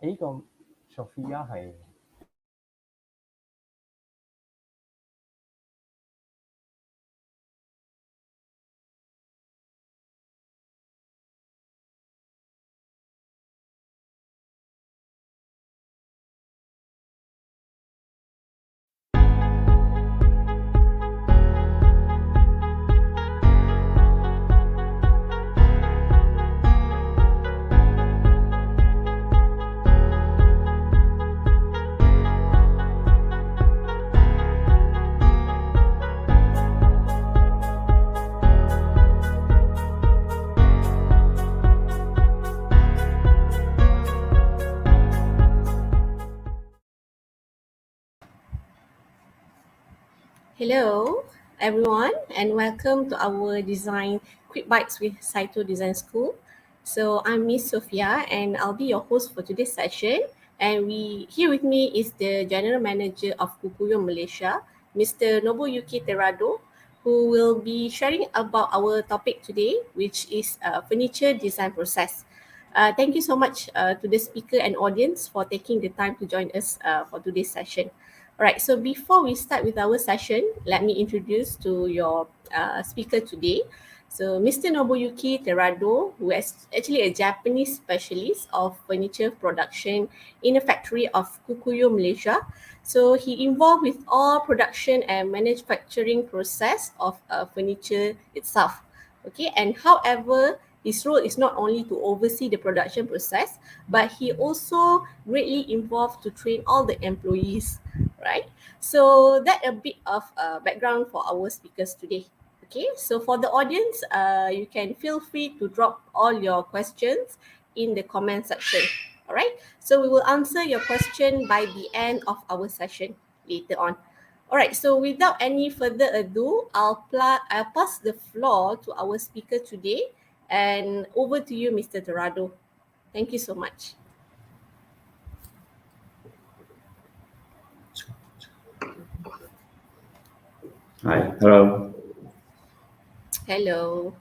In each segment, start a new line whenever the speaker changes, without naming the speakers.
呢個 Sophia 係
Hello, everyone, and welcome to our Design Quick Bites with Saito Design School. So I'm Miss Sophia, and I'll be your host for today's session. And here with me is the General Manager of Kokuyo, Malaysia, Mr. Nobuyuki Teradowho, who will be sharing about our topic today, which is furniture design process. Thank you so much to the speaker and audience for taking the time to join us for today's session. All right, so before we start with our session, let me introduce to your speaker today. So, Mr. Nobuyuki Teradowho, who is actually a Japanese specialist of furniture production in a factory of Kokuyo, Malaysia. So, he involved with all production and manufacturing process of furniture itself. Okay, and however, his role is not only to oversee the production process, but he also greatly involved to train all the employees, right? So that a bit of background for our speakers today. Okay, so for the audience, you can feel free to drop all your questions in the comment section. All right, so we will answer your question by the end of our session later on. All right, so without any further ado, I'll pass the floor to our speaker today, and over to you, Mr. Dorado. Thank you so much.
Hi, hello.
Hello.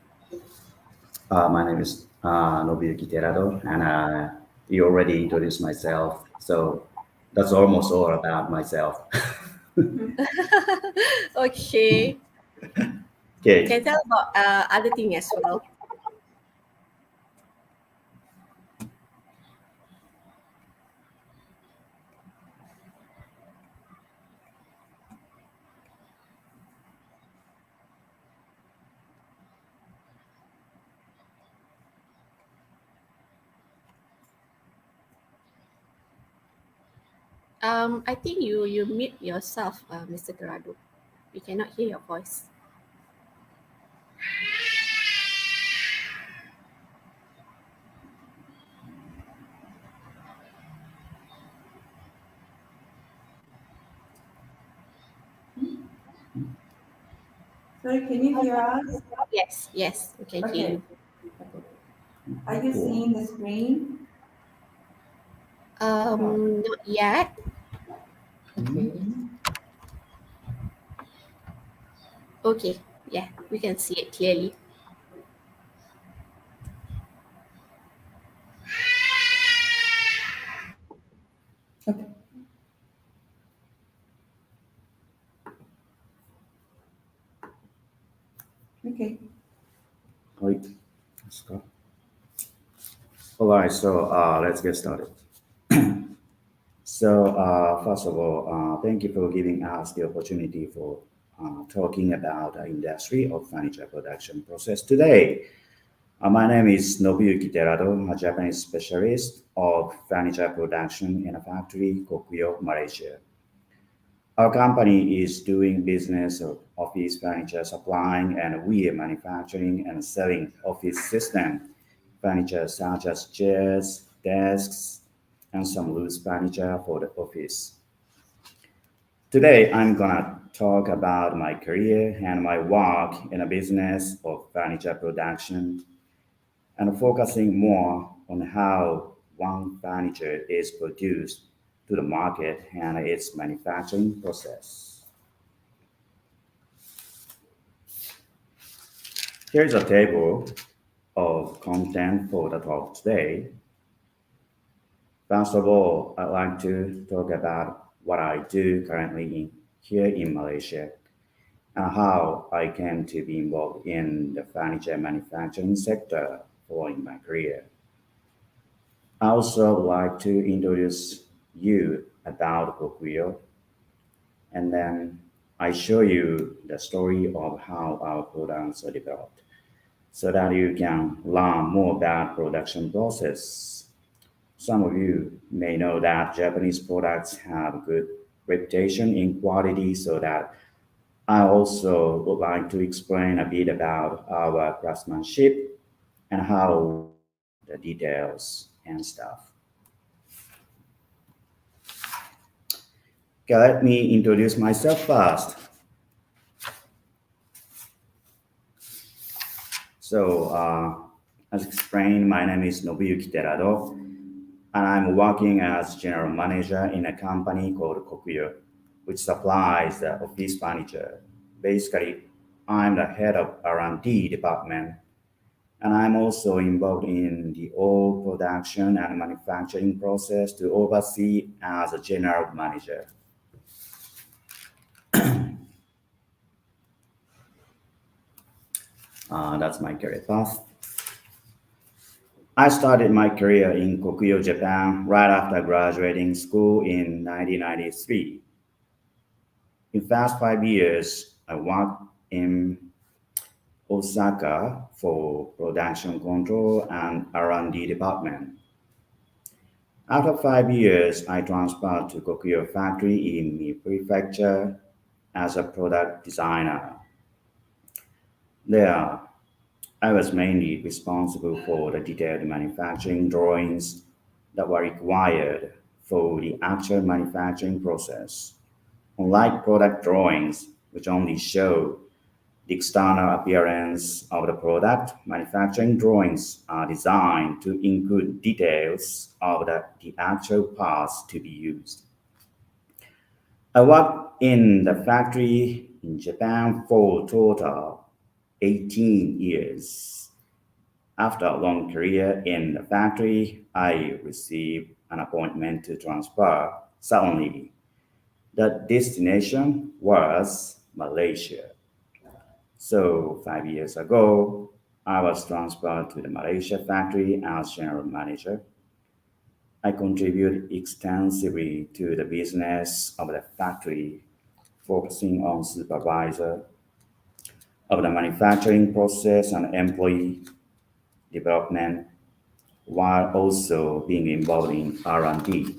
My name is Nobuyuki Teradowho, and you already introduced myself, so that's almost all about myself.
Okay, you
Okay,
can tell about other thing as well. I think you mute yourself, Mr. Dorado. We cannot hear your voice.
Sorry, can you hear us?
Yes, we can hear you.
Okay. Are you seeing the screen?
Not yet.
Okay.
Okay, yeah, we can see it clearly.
Okay. Okay.
wait. Let's go. All right, so let's get started. So, first of all, thank you for giving us the opportunity for talking about the industry of furniture production process today. My name is Nobuyuki Teradowho, a Japanese specialist of furniture production in a factory, Kokuyo, Malaysia. Our company is doing business of office furniture supplying and we are manufacturing and selling office system furniture such as chairs, desks, and some loose furniture for the office. Today, I'm gonna talk about my career and my work in a business of furniture production and focusing more on how one furniture is produced to the market and its manufacturing process. Here's a table of content for the talk today. First of all, I'd like to talk about what I do currently here in Malaysia and how I came to be involved in the furniture manufacturing sector following my career. I also would like to introduce you about Kokuyo, and then I show you the story of how our products are developed so that you can learn more about production process. Some of you may know that Japanese products have good reputation in quality, so that I also would like to explain a bit about our craftsmanship and how the details and stuff. Okay, let me introduce myself first. As explained, my name is Nobuyuki Teradowho, and I'm working as general manager in a company called Kokuyo, which supplies the office furniture. Basically, I'm the head of R&D department, and I'm also involved in the whole production and manufacturing process to oversee as a general manager. That's my career path. I started my career in Kokuyo, Japan, right after graduating school in 1993. In the past 5 years, I worked in Osaka for production control and R&D department. After 5 years, I transferred to Kokuyo factory in the prefecture as a product designer. There, I was mainly responsible for the detailed manufacturing drawings that were required for the actual manufacturing process. Unlike product drawings, which only show the external appearance of the product, manufacturing drawings are designed to include details of the actual parts to be used. I worked in the factory in Japan for a total 18 years. After a long career in the factory, I received an appointment to transfer suddenly. The destination was Malaysia. So 5 years ago, I was transferred to the Malaysia factory as general manager. I contribute extensively to the business of the factory, focusing on supervisor of the manufacturing process and employee development, while also being involved in R&D.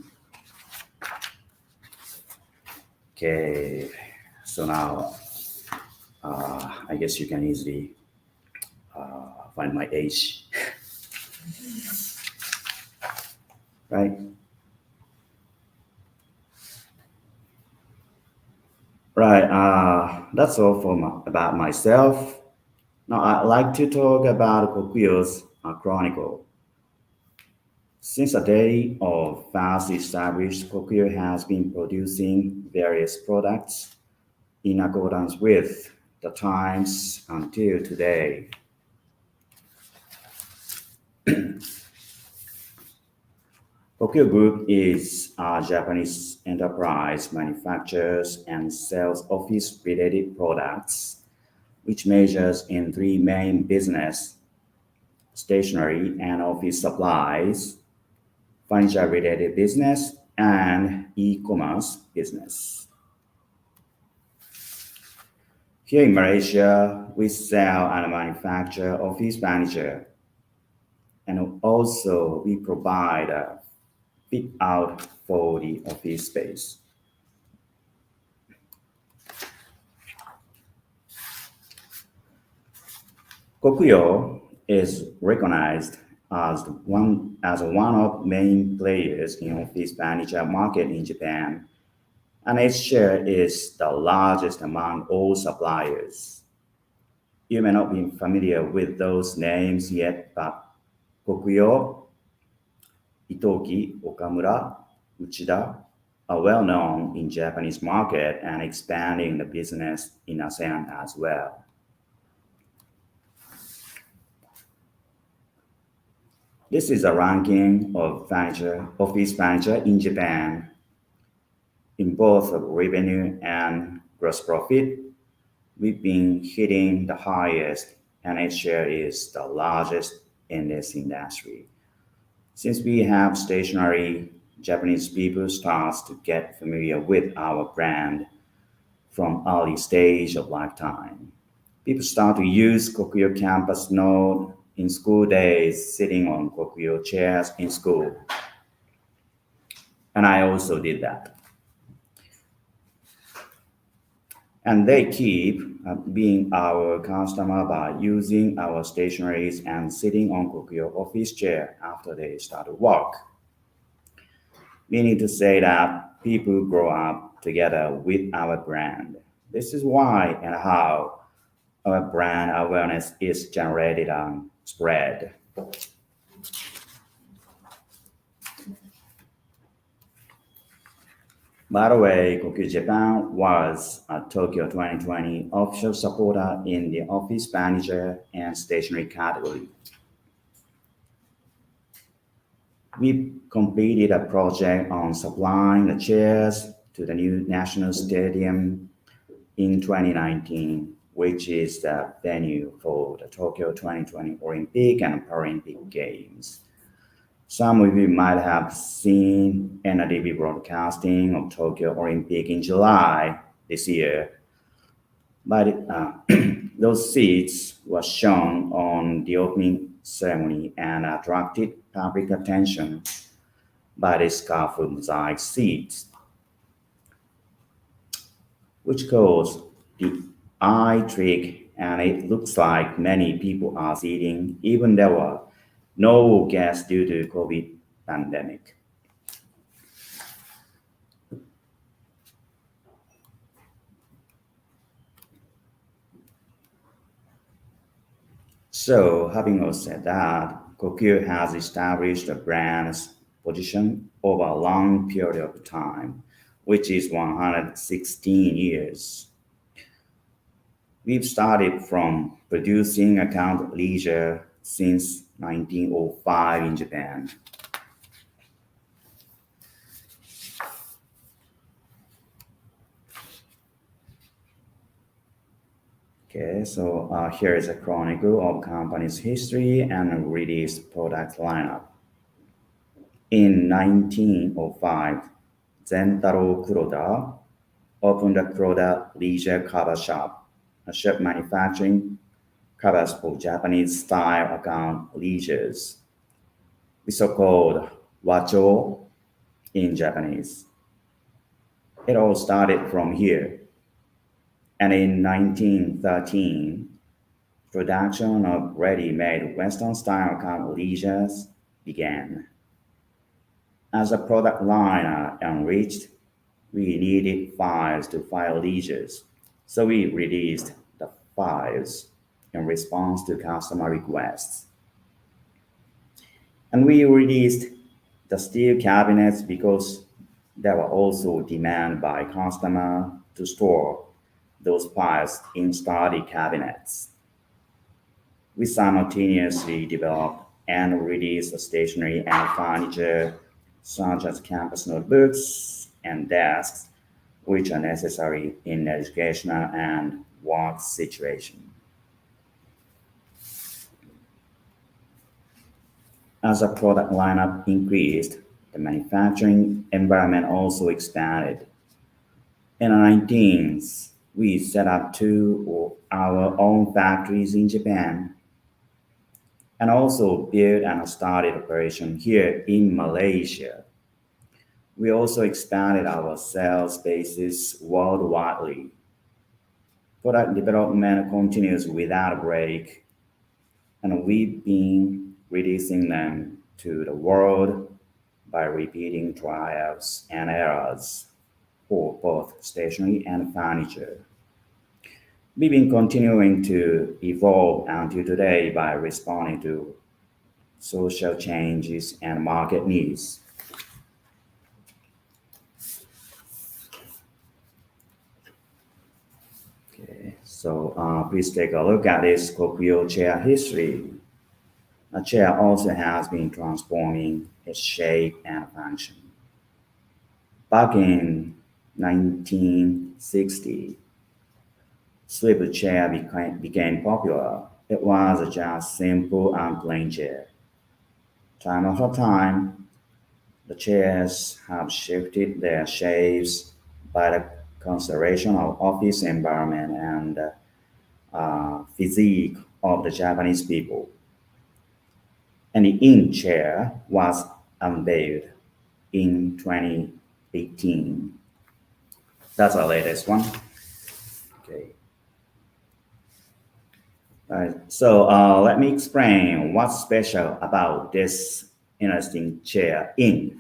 Okay, so now I guess you can easily find my age, right? Right, that's all about myself. Now I'd like to talk about Kokuyo's chronicle. Since the day of fast established, Kokuyo has been producing various products in accordance with the times until today. Kokuyo Group is a Japanese enterprise manufactures and sells office-related products, which measures in three main business: stationery and office supplies, furniture-related business, and e-commerce business. Here in Malaysia, we sell and manufacture office furniture, and also we provide a fit out for the office space. Kokuyo is recognized as one of main players in office furniture market in Japan, and its share is the largest among all suppliers. You may not be familiar with those names yet, but Kokuyo, Itoki, Okamura, Uchida are well known in Japanese market and expanding the business in ASEAN as well. This is a ranking of office furniture in Japan in both revenue and gross profit. We've been hitting the highest, and its share is the largest in this industry. Since we have stationery, Japanese people start to get familiar with our brand from early stage of lifetime. People start to use Kokuyo campus note in school days, sitting on Kokuyo chairs in school. And I also did that. And they keep being our customer by using our stationeries and sitting on Kokuyo office chair after they start to work. Meaning to say that people grow up together with our brand. This is why and how our brand awareness is generated and spread. By the way, Kokuyo Japan was a Tokyo 2020 official supporter in the office furniture and stationery category. We completed a project on supplying the chairs to the new National Stadium in 2019, which is the venue for the Tokyo 2020 Olympic and Paralympic Games. Some of you might have seen NTV broadcasting of Tokyo Olympic in July this year, but those seats were shown on the opening ceremony and attracted public attention by the colorful mosaic seats, which caused the eye trick, and it looks like many people are sitting even there were no guests due to COVID pandemic. So, having all said that, Kokuyo has established a brand's position over a long period of time, which is 116 years. We've started from producing account leisure since 1905 in Japan. Okay, so here is a chronicle of company's history and released product lineup. In 1905, Zentaro Kuroda opened a Kuroda Leisure Cover Shop, a shop manufacturing covers for Japanese style account leisures. We so-called Wacho in Japanese. It all started from here. And in 1913, production of ready-made Western style account leisures began. As the product line enriched, we needed files to file leisures, so we released the files in response to customer requests. And we released the steel cabinets because there were also demand by customer to store those files in sturdy cabinets. We simultaneously developed and released stationery and furniture such as campus notebooks and desks, which are necessary in educational and work situation. As the product lineup increased, the manufacturing environment also expanded. In the 19th, we set up two of our own factories in Japan and also built and started operation here in Malaysia. We also expanded our sales bases worldwide. Product development continues without a break, and we've been releasing them to the world by repeating trials and errors for both stationery and furniture. We've been continuing to evolve until today by responding to social changes and market needs. Okay, so please take a look at this Kokuyo chair history. A chair also has been transforming its shape and function. Back in 1960, swivel chair became popular. It was just simple and plain chair. Time after time, the chairs have shifted their shapes by the consideration of office environment and physique of the Japanese people. And the Inkin Chair was unveiled in 2018. That's our latest one. Okay. Right. So let me explain what's special about this interesting chair, Inkin.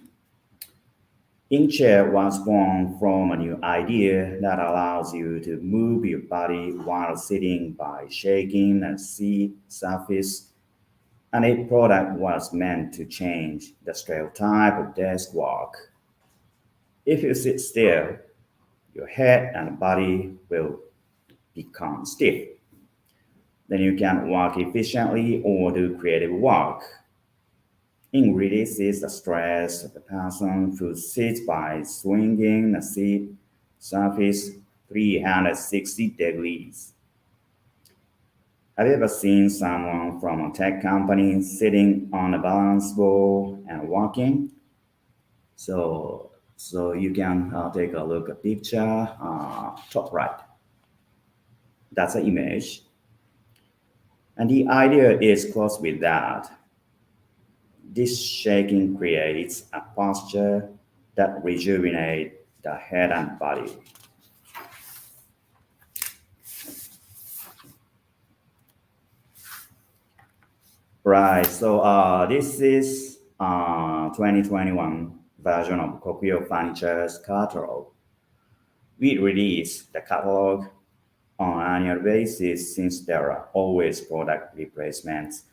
Inkin Chair was born from a new idea that allows you to move your body while sitting by shaking a seat surface, and its product was meant to change the stereotype of desk work. If you sit still, your head and body will become stiff. Then you can work efficiently or do creative work. It releases the stress of the person who sits by swinging the seat surface 360 degrees. Have you ever seen someone from a tech company sitting on a balance board and walking? So you can take a look at picture top right. That's an image. And the idea is close with that. This shaking creates a posture that rejuvenates the head and body. Right, so this is 2021 version of Kokuyo Furniture's catalog. We release the catalog on an annual basis since there are always product replacements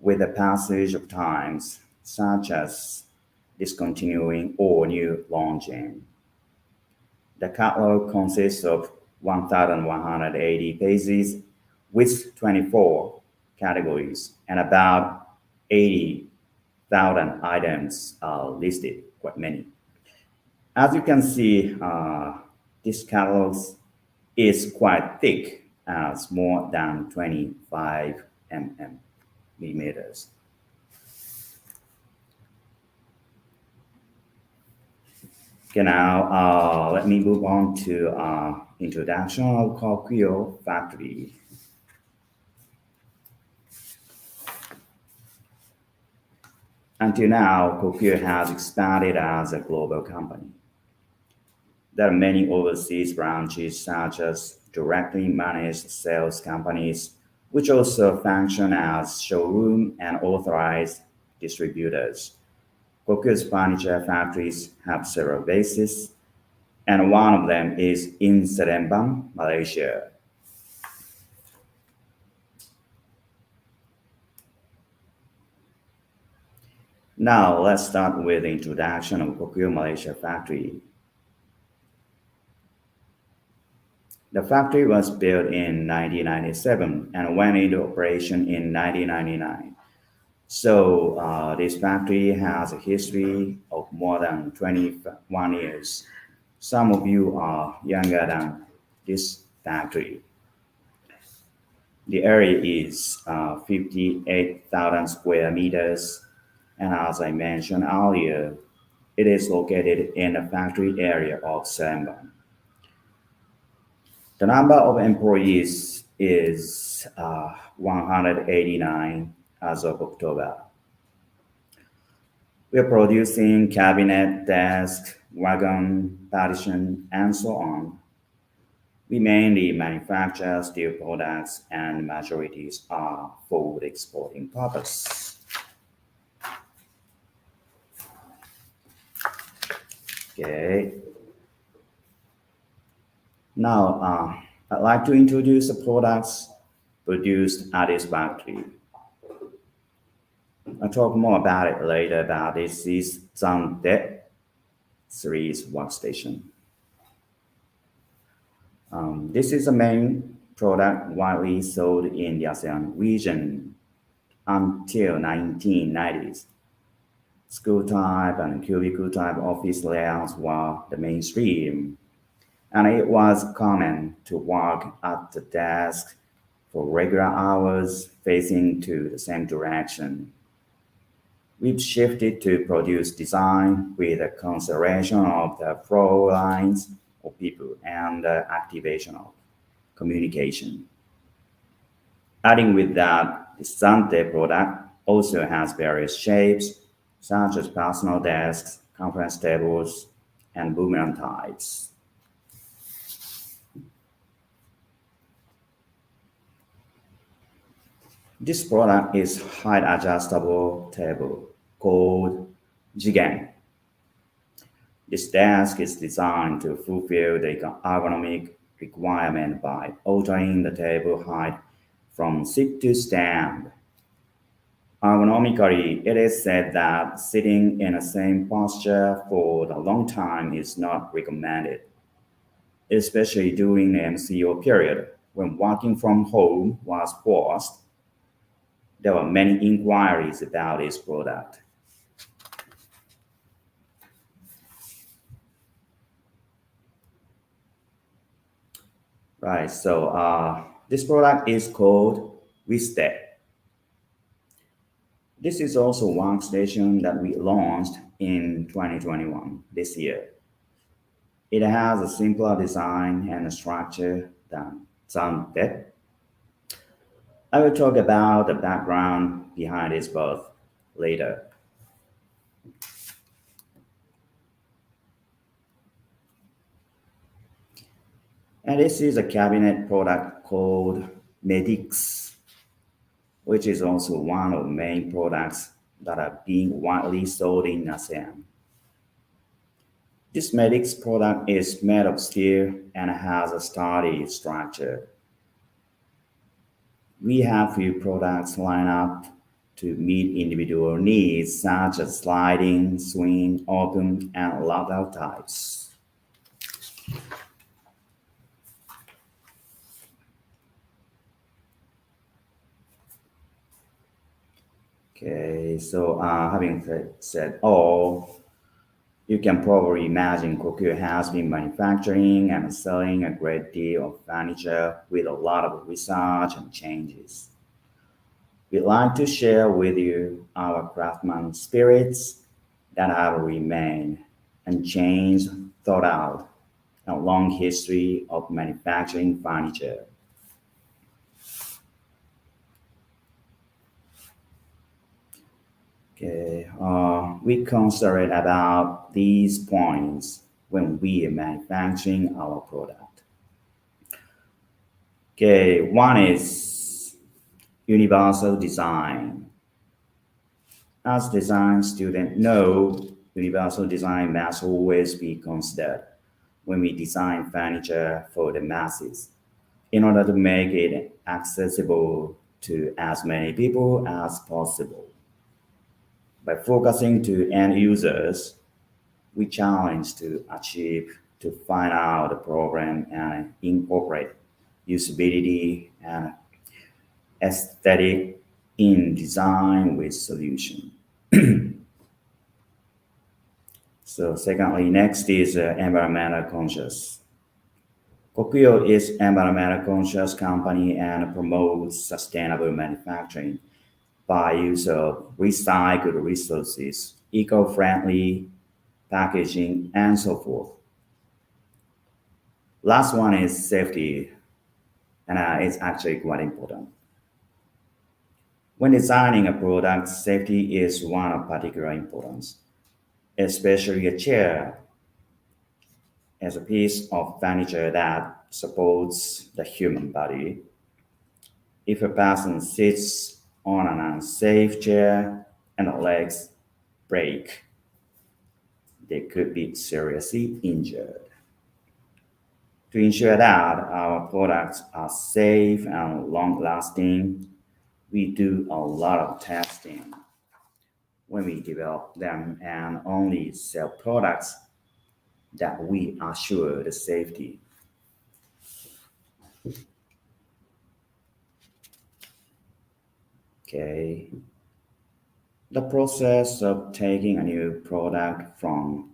with the passage of times, such as discontinuing or new launching. The catalog consists of 1,180 pages with 24 categories and about 80,000 items listed, quite many. As you can see, this catalog is quite thick, as more than 25 millimeters. Okay, now let me move on to introduction of Kokuyo factory. Until now, Kokuyo has expanded as a global company. There are many overseas branches, such as directly managed sales companies, which also function as showroom and authorized distributors. Kokuyo's furniture factories have several bases, and one of them is in Seremban, Malaysia. Now let's start with the introduction of Kokuyo Malaysia factory. The factory was built in 1997 and went into operation in 1999. So this factory has a history of more than 21 years. Some of you are younger than this factory. The area is 58,000 square meters, and as I mentioned earlier, it is located in the factory area of Seremban. The number of employees is 189 as of October. We are producing cabinet, desk, wagon, partition, and so on. We mainly manufacture steel products, and majorities are for the exporting purpose. Okay. Now, I'd like to introduce the products produced at this factory. I'll talk more about it later. About this is Xander series workstation. This is the main product widely sold in the ASEAN region. until 1990s. School type and cubicle type office layouts were the mainstream, and it was common to work at the desk for regular hours facing to the same direction. We've shifted to produce design with a consideration of the flow lines of people and the activation of communication. Adding with that, the Sante product also has various shapes, such as personal desks, conference tables, and boomerang types. This product is height adjustable table called Jigen. This desk is designed to fulfill the ergonomic requirement by altering the table height from sit to stand. Ergonomically, it is said that sitting in the same posture for a long time is not recommended, especially during the MCO period when working from home was forced. There were many inquiries about this product. Right, so this product is called Restate. This is also a workstation that we launched in 2021, this year. It has a simpler design and a structure than Xander. I will talk about the background behind this both later. And this is a cabinet product called Medix, which is also one of the main products that are being widely sold in ASEAN. This Medix product is made of steel and has a sturdy structure. We have few products lined up to meet individual needs such as sliding, swing, open, and lock-out types. Okay, so having said all, you can probably imagine Kokuyo has been manufacturing and selling a great deal of furniture with a lot of research and changes. We'd like to share with you our craftsman spirits that have remained unchanged throughout a long history of manufacturing furniture. Okay, we consider about these points when we are manufacturing our product. Okay, one is universal design. As design students know, universal design must always be considered when we design furniture for the masses in order to make it accessible to as many people as possible. By focusing to end users, we challenge to achieve to find out the problem and incorporate usability and aesthetic in design with solution. So secondly, next is environmental conscious. Kokuyo is environmental conscious company and promotes sustainable manufacturing by use of recycled resources, eco-friendly packaging, and so forth. Last one is safety, and it's actually quite important. When designing a product, safety is one of particular importance, especially a chair as a piece of furniture that supports the human body. If a person sits on an unsafe chair and the legs break, they could be seriously injured. To ensure that our products are safe and long-lasting, we do a lot of testing when we develop them and only sell products that we assure the safety. Okay. The process of taking a new product from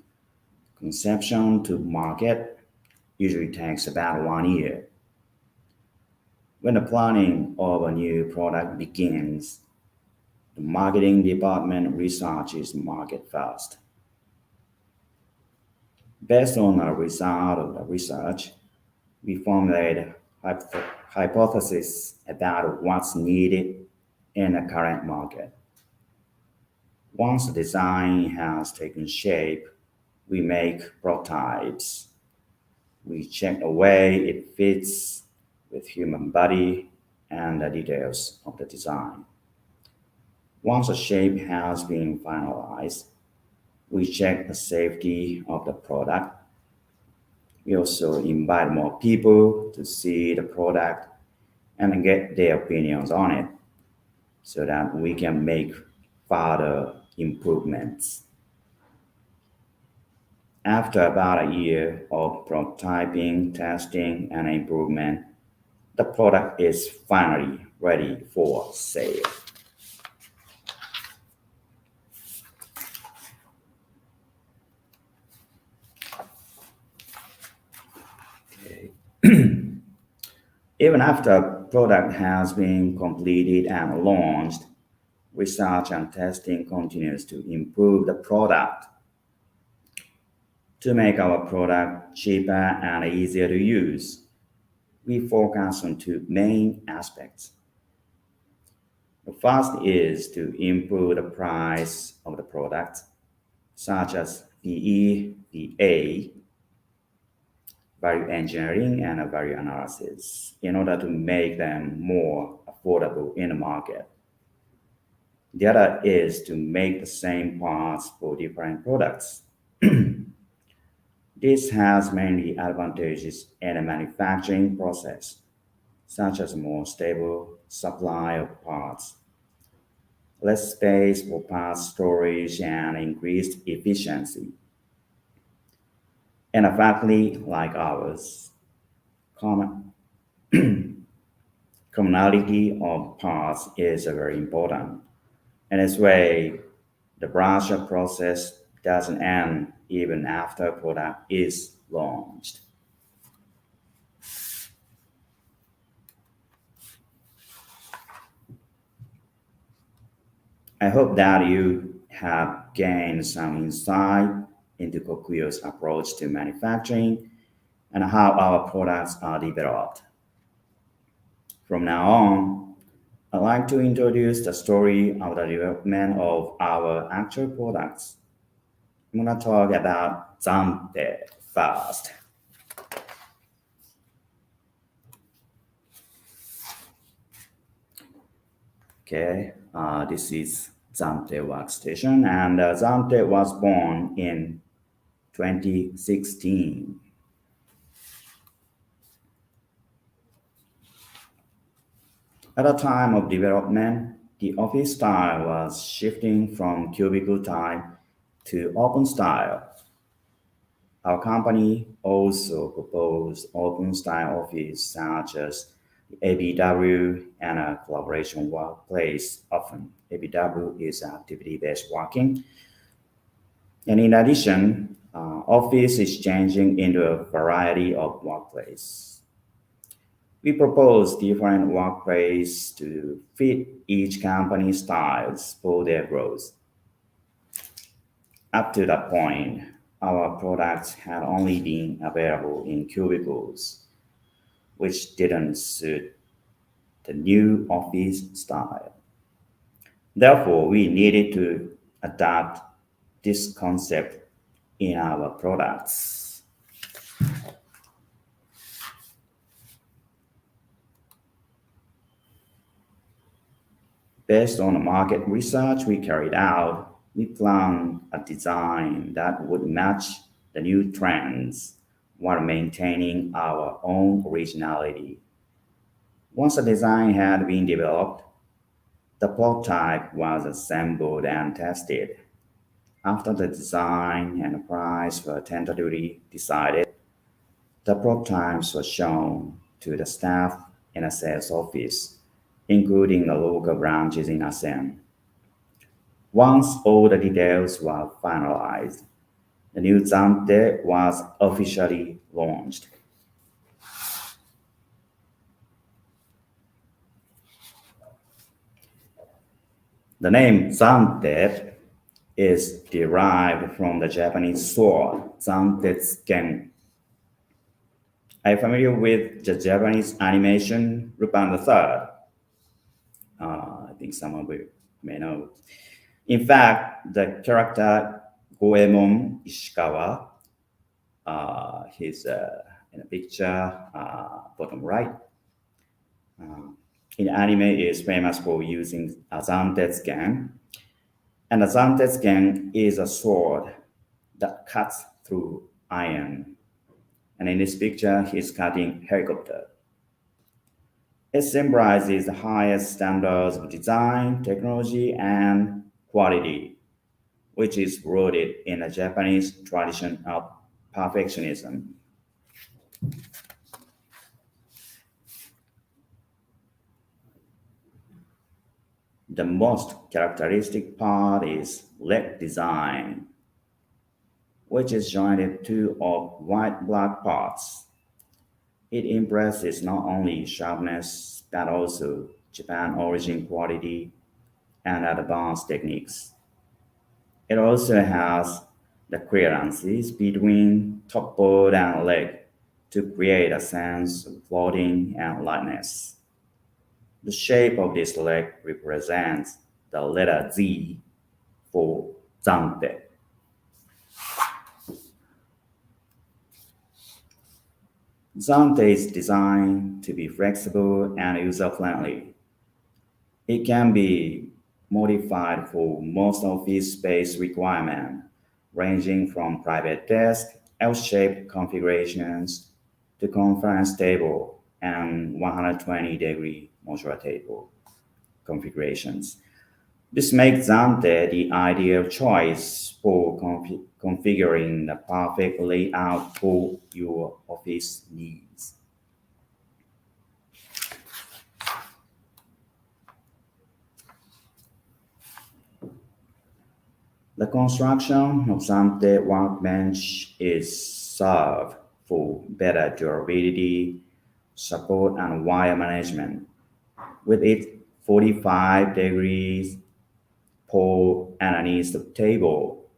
conception to market usually takes about 1 year. When the planning of a new product begins, the marketing department researches the market first. Based on the result of the research, we formulate hypotheses about what's needed in the current market. Once the design has taken shape, we make prototypes. We check the way it fits with human body and the details of the design. Once the shape has been finalized, we check the safety of the product. We also invite more people to see the product and get their opinions on it so that we can make further improvements. After about a year of prototyping, testing, and improvement, the product is finally ready for sale. Okay. Even after a product has been completed and launched, research and testing continues to improve the product. To make our product cheaper and easier to use, we focus on two main aspects. The first is to improve the price of the product, such as PE, VA, value engineering, and value analysis, in order to make them more affordable in the market. The other is to make the same parts for different products. This has many advantages in the manufacturing process, such as more stable supply of parts, less space for parts storage, and increased efficiency. In a factory like ours, common commonality of parts is very important. In this way, the brush-up process doesn't end even after a product is launched. I hope that you have gained some insight into Kokuyo's approach to manufacturing and how our products are developed. From now on, I'd like to introduce the story of the development of our actual products. I'm going to talk about Xander first. Okay, this is Xander Workstation, and Xander was born in 2016. At the time of development, the office style was shifting from cubicle type to open style. Our company also proposed open style office such as the ABW and a collaboration workplace. Often, ABW is activity-based working. And in addition, office is changing into a variety of workplace. We propose different workplaces to fit each company's styles for their growth. Up to that point, our products had only been available in cubicles, which didn't suit the new office style. Therefore, we needed to adapt this concept in our products. Based on the market research we carried out, we planned a design that would match the new trends while maintaining our own originality. Once the design had been developed, the prototype was assembled and tested. After the design and the price were tentatively decided, the prototypes were shown to the staff in a sales office including the local branches in ASEAN. Once all the details were finalized, the new Xante was officially launched. The name Xante is derived from the Japanese sword Zantetsuken. Are you familiar with the Japanese animation Lupin the Third? I think some of you may know. In fact, the character Goemon Ishikawa, he's in a picture, bottom right. In anime, is famous for using a Zantetsuken. And the Zantetsuken is a sword that cuts through iron. And in this picture, he's cutting helicopter. It symbolizes the highest standards of design, technology, and quality, which is rooted in the Japanese tradition of perfectionism. The most characteristic part is leg design, which is joined two of white-black parts. It impresses not only sharpness, but also Japan origin quality and advanced techniques. It also has the clearances between top board and leg to create a sense of floating and lightness. The shape of this leg represents the letter Z for Zante. Zante is designed to be flexible and user-friendly. It can be modified for most office space requirements, ranging from private desk, L-shaped configurations to conference table and 120-degree modular table configurations. This makes Zante the ideal choice for configuring the perfect layout for your office needs. The construction of Zante workbench is served for better durability, support, and wire management. With its 45 degrees pole underneath the table,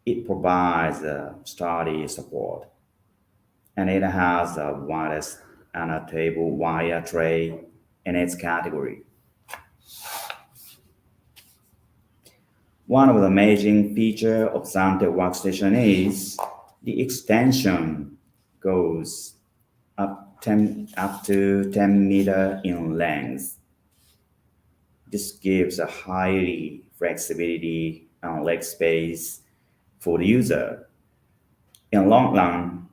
it provides a sturdy support, and it has the widest under table wire tray in its category. One of the amazing features of Xander Workstation is the extension goes up to 10 meters in length. This gives a highly flexibility and leg space for the user. In long run,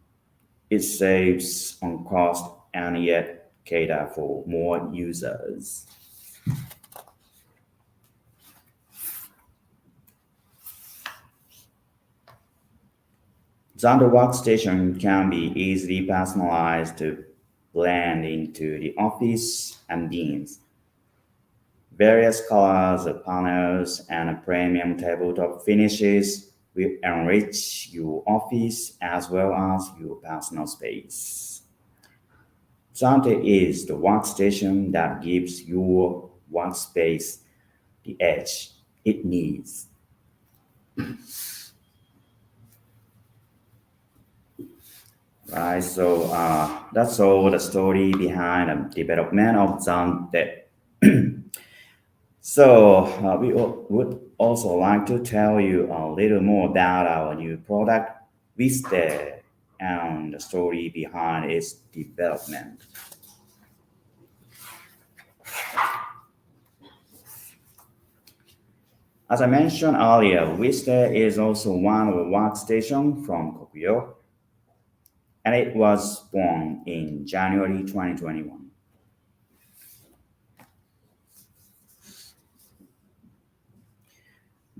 it saves on cost and yet cater for more users. Xander Workstation can be easily personalized to blend into the office ambience. Various colors of panels and premium tabletop finishes will enrich your office as well as your personal space. Xander is the workstation that gives your workspace the edge it needs. Right, so that's all the story behind the development of Xander. So we would also like to tell you a little more about our new product, Restate, and the story behind its development. As I mentioned earlier, Restate is also one of the workstations from Kokuyo, and it was born in January 2021.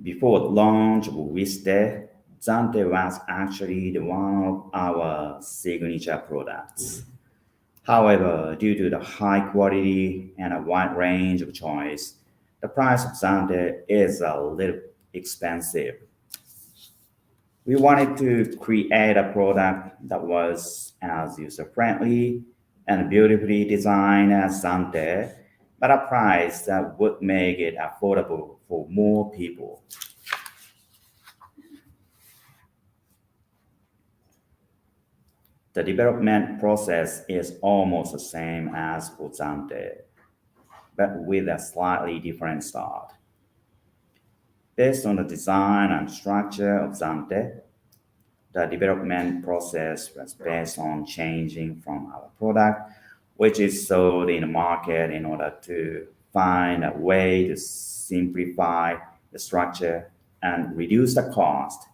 Before the launch of Restate, Xander was actually one of our signature products. However, due to the high quality and a wide range of choice, the price of Xander is a little expensive. We wanted to create a product that was as user-friendly and beautifully designed as Xander, but a price that would make it affordable for more people. The development process is almost the same as for Xander, but with a slightly different start. Based on the design and structure of Xander, the development process was based on changing from our product, which is sold in the market, in order to find a way to simplify the structure and reduce the cost.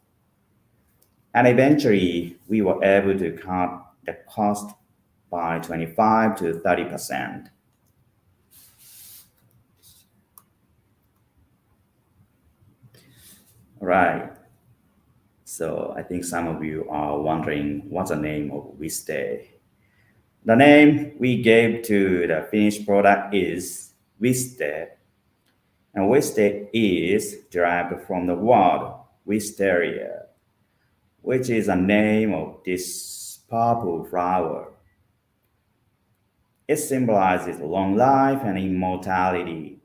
And eventually, we were able to cut the cost by 25 to 30%. All right. So I think some of you are wondering what's the name of Restate. The name we gave to the finished product is Restate, and Restate is derived from the word wisteria, which is a name of this purple flower. It symbolizes long life and immortality.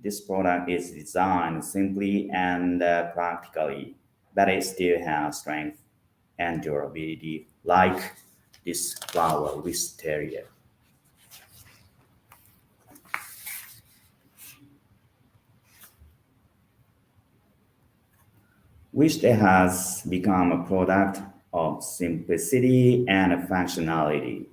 This product is designed simply and practically, but it still has strength and durability like this flower wisteria. Which has become a product of simplicity and functionality.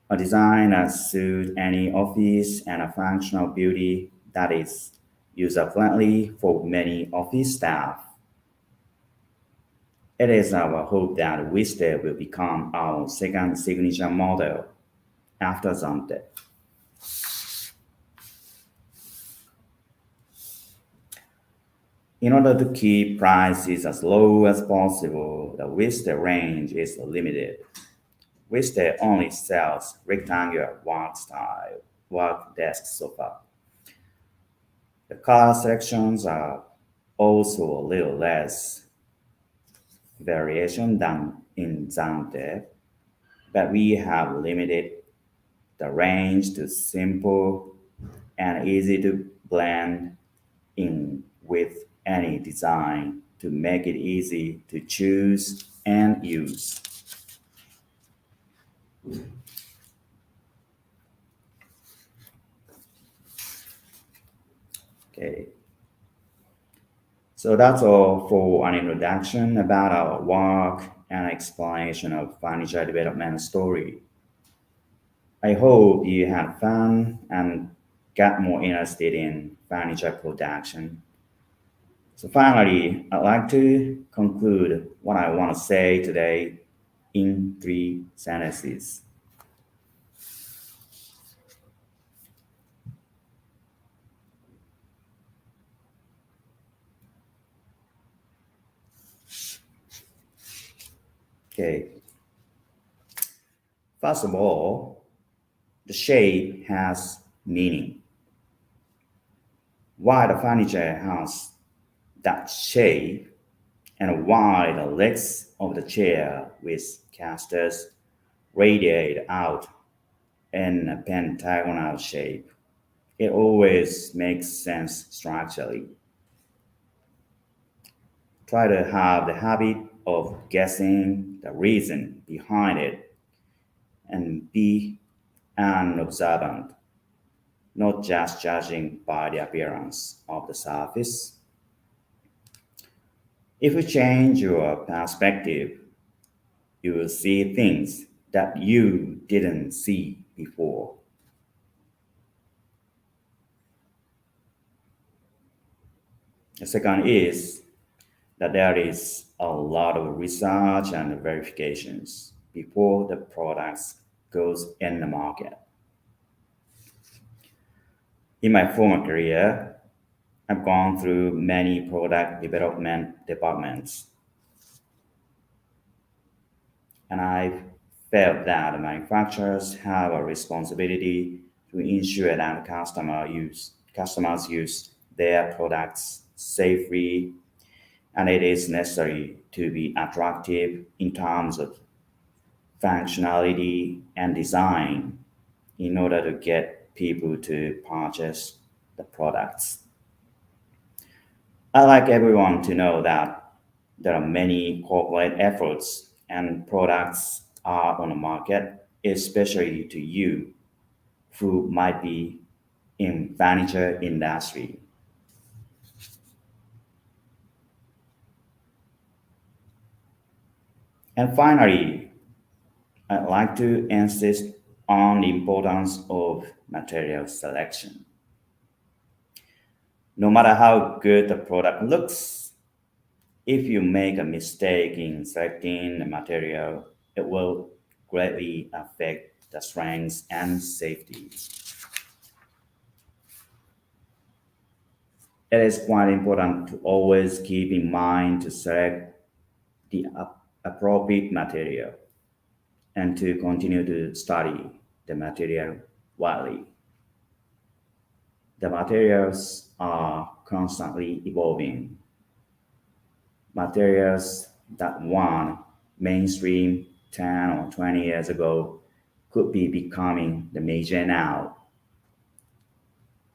A design that suits any office and a functional beauty that is user-friendly for many office staff. It is our hope that Restate will become our second signature model after Xander. In order to keep prices as low as possible, the Restate range is limited. Restate only sells rectangular work desk sofa. The color sections are also a little less variation than in Xander, but we have limited the range to simple and easy to blend in with any design to make it easy to choose and use. Okay. So that's all for an introduction about our work and explanation of furniture development story. I hope you had fun and got more interested in furniture production. So finally, I'd like to conclude what I want to say today in 3 sentences. Okay. First of all, the shape has meaning. Why the furniture has that shape, and why the legs of the chair with casters radiate out in a pentagonal shape. It always makes sense structurally. Try to have the habit of guessing the reason behind it and be an observant, not just judging by the appearance of the surface. If you change your perspective, you will see things that you didn't see before. The second is that there is a lot of research and verifications before the products goes in the market. In my former career, I've gone through many product development departments, and I've felt that manufacturers have a responsibility to ensure that customers use their products safely, and it is necessary to be attractive in terms of functionality and design in order to get people to purchase the products. I'd like everyone to know that there are many corporate efforts and products are on the market, especially to you who might be in furniture industry. And finally, I'd like to insist on the importance of material selection. No matter how good the product looks, if you make a mistake in selecting the material, it will greatly affect the strength and safety. It is quite important to always keep in mind to select the appropriate material and to continue to study the material widely. The materials are constantly evolving. Materials that were mainstream 10 or 20 years ago could be becoming the major now.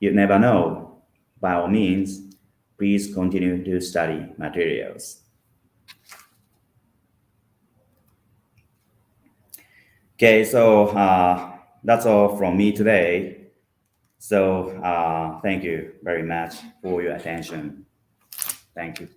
You never know. By all means, please continue to study materials. Okay, so that's all from me today. So thank you very much for your attention. Thank you.